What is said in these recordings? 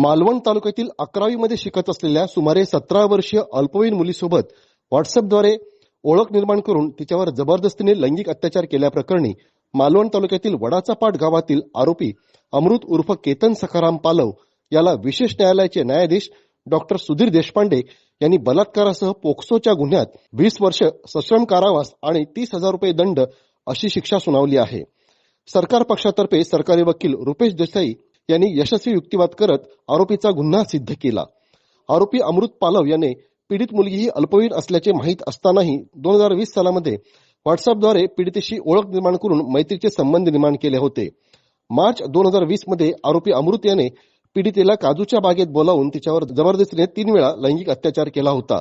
मालवण तालुक्यातील 11वी मध्ये शिकत असलेल्या सुमारे 17 वर्षीय अल्पवयीन मुलीसोबत व्हॉट्सअपद्वारे ओळख निर्माण करून तिच्यावर जबरदस्तीने लैंगिक अत्याचार केल्याप्रकरणी मालवण तालुक्यातील वडाचापाट गावातील आरोपी अमृत उर्फ केतन सखाराम पालव याला विशेष न्यायालयाचे न्यायाधीश डॉक्टर सुधीर देशपांडे यांनी बलात्कारासह पोक्सोच्या गुन्ह्यात 20 वर्ष सश्रम कारावास आणि 30,000 रुपये दंड अशी शिक्षा सुनावली आहे। सरकार पक्षातर्फे सरकारी वकील रुपेश देसाई यांनी यशस्वी युक्तिवाद करत आरोपीचा गुन्हा सिद्ध केला। आरोपी अमृत पालव याने पीडित मुलगी ही अल्पवयीन असल्याचे माहीत असतानाही 2020 सालामध्ये व्हॉट्सअपद्वारे पीडितेशी ओळख निर्माण करून मैत्रीचे संबंध निर्माण केले होते। मार्च 2020 मध्ये आरोपी अमृत याने पीडितेला काजूच्या बागेत बोलावून तिच्यावर जबरदस्तीने 3 वेळा लैंगिक अत्याचार केला होता।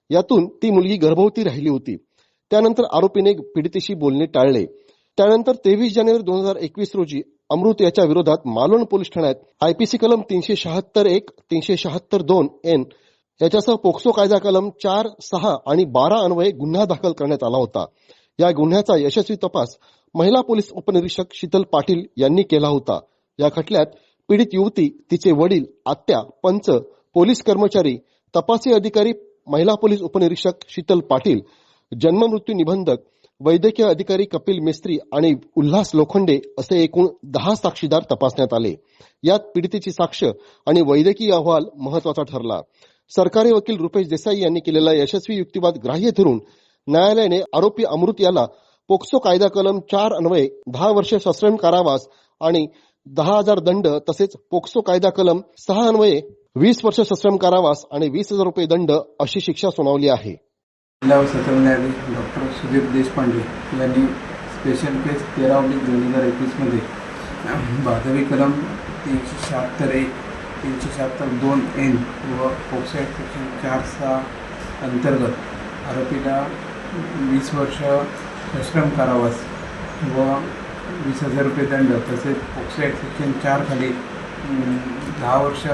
यातून ती मुलगी गर्भवती राहिली होती। त्यानंतर आरोपीने पीडितेशी बोलणे टाळले। त्यानंतर 23 जानेवारी 2021 रोजी अमृत याच्या विरोधात मालवण पोलीस ठाण्यात आयपीसी कलम 376(1) 376(2) एन याच्यासह पोक्सो कायदा कलम 4, 6 आणि 12 अन्वये गुन्हा दाखल करण्यात आला होता। या गुन्ह्याचा यशस्वी तपास महिला पोलीस उपनिरीक्षक शीतल पाटील यांनी केला होता। या खटल्यात पीडित युवती, तिचे वडील, आत्या, पंच, पोलीस कर्मचारी, तपासी अधिकारी, महिला पोलीस उपनिरीक्षक शीतल पाटील, जन्ममृत्यू निबंधक, वैद्यकीय अधिकारी कपिल मिस्त्री आणि उल्हास लोखंडे असे एकूण 10 साक्षीदार तपासण्यात आले। यात पीडितेची साक्ष आणि वैद्यकीय अहवाल महत्वाचा ठरला। सरकारी वकील रुपेश देसाई यांनी केलेला यशस्वी युक्तिवाद ग्राह्य धरून न्यायालयाने आरोपी अमृत याला पोक्सो कायदा कलम 4 अन्वये 10 वर्ष सश्रम कारावास आणि 10,000 दंड तसेच पोक्सो कायदा कलम 6 अन्वये 20 वर्ष सश्रम कारावास आणि 20,000 रुपये दंड अशी शिक्षा सुनावली आहे। जिल्हा व सत्र न्यायाधीश डॉक्टर सुधीर देशपांडे यांनी स्पेशल केस 13/2021 मध्ये भादवी कलम 376(1) 376(2) एन व पोक्सो सेक्शन 4(6) अंतर्गत आरोपीला 20 वर्ष सश्रम कारावास व 20,000 रुपये दंड तसेच पोक्सो सेक्शन 4 खाली 10 वर्ष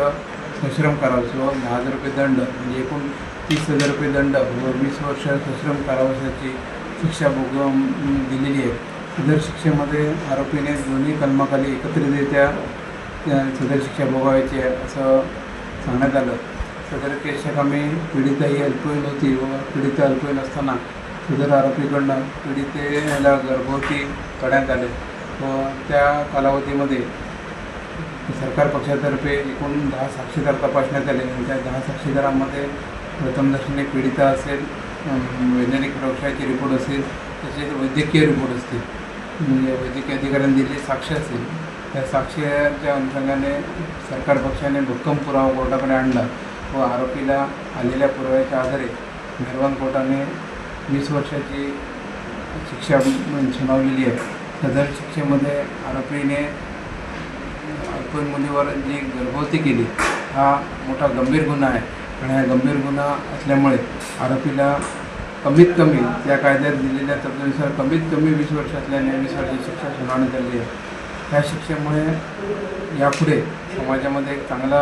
सश्रम कारावास व 10,000 रुपये दंड म्हणजे एकूण 30,000 रुपये दंड व 20 वर्ष सश्रम कारावासाची शिक्षा दिलेली आहे। सदर शिक्षेमध्ये आरोपीने दोन्ही कलमाखाली एकत्रितरित्या सदर शिक्षा भोगावायची आहे असं सांगण्यात आलं। सदर केसच्या कामी पीडिता ही अल्पवयीन होती व पीडिता अल्पवयीन असताना सदर आरोपीकडनं पीडितेला गर्भवती करण्यात आले व त्या कालावधीमध्ये सरकार पक्षातर्फे एकूण 10 साक्षीदार तपासण्यात आले। त्या 10 साक्षीदारांमध्ये प्रथमदर्शनी पीडिता असेल, वैज्ञानिक प्रयोगशाळेचे रिपोर्ट असेल, तसेच वैद्यकीय रिपोर्ट असतील, म्हणजे वैद्यकीय अधिकाऱ्यांनी दिलेली साक्ष असेल। त्या साक्षीच्या अनुषंगाने सरकार पक्षाने भक्कम पुरावा कोर्टाकडे आणला व आरोपीला आलेल्या पुराव्याच्या आधारे मेहरबान कोर्टाने 20 वर्षाची शिक्षा सुनावलेली आहे। सदर शिक्षेमध्ये आरोपीने अल्पवयीन मुलीवर जी गर्भवती केली हा मोठा गंभीर गुन्हा आहे आणि हा गंभीर गुन्हा असल्यामुळे आरोपीला कमीत कमी त्या कायद्यात दिलेल्या तरतुदीनुसार कमीत कमी 20 वर्ष असल्याने 20 वर्षाची शिक्षा सुनावण्यात आली आहे। त्या शिक्षेमुळे यापुढे समाजामध्ये एक चांगला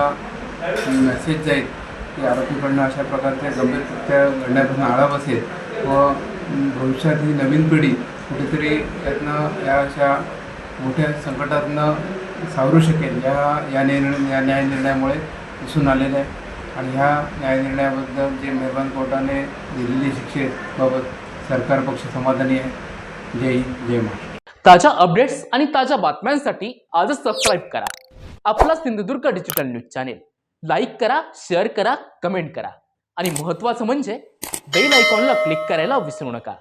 मेसेज जाईल की आरोपीकडनं अशा प्रकारच्या गंभीर कृत्य घडण्यापासून आळा बसेल व भविष्यात ही नवीन पिढी कुठेतरी यातनं या अशा मोठ्या संकटातनं सावरू शकेल या न्याय निर्णयामुळे दिसून आलेलं आहे। आणि ह्या न्याय निर्णयाबद्दल जे मेहरबान कोर्टाने दिलेली शिक्षेबाबत सरकार पक्ष समाधानी आहे। जय हिंद, जय महाराष्ट्र। ताज्या अपडेट्स आणि ताज्या बातम्यांसाठी आजच सबस्क्राईब करा आपला Sindhudurg digital news channel. Like करा, शेअर करा, कमेंट करा आणि महत्त्वाचं म्हणजे बेल आयकॉनला क्लिक करायला विसरू नका।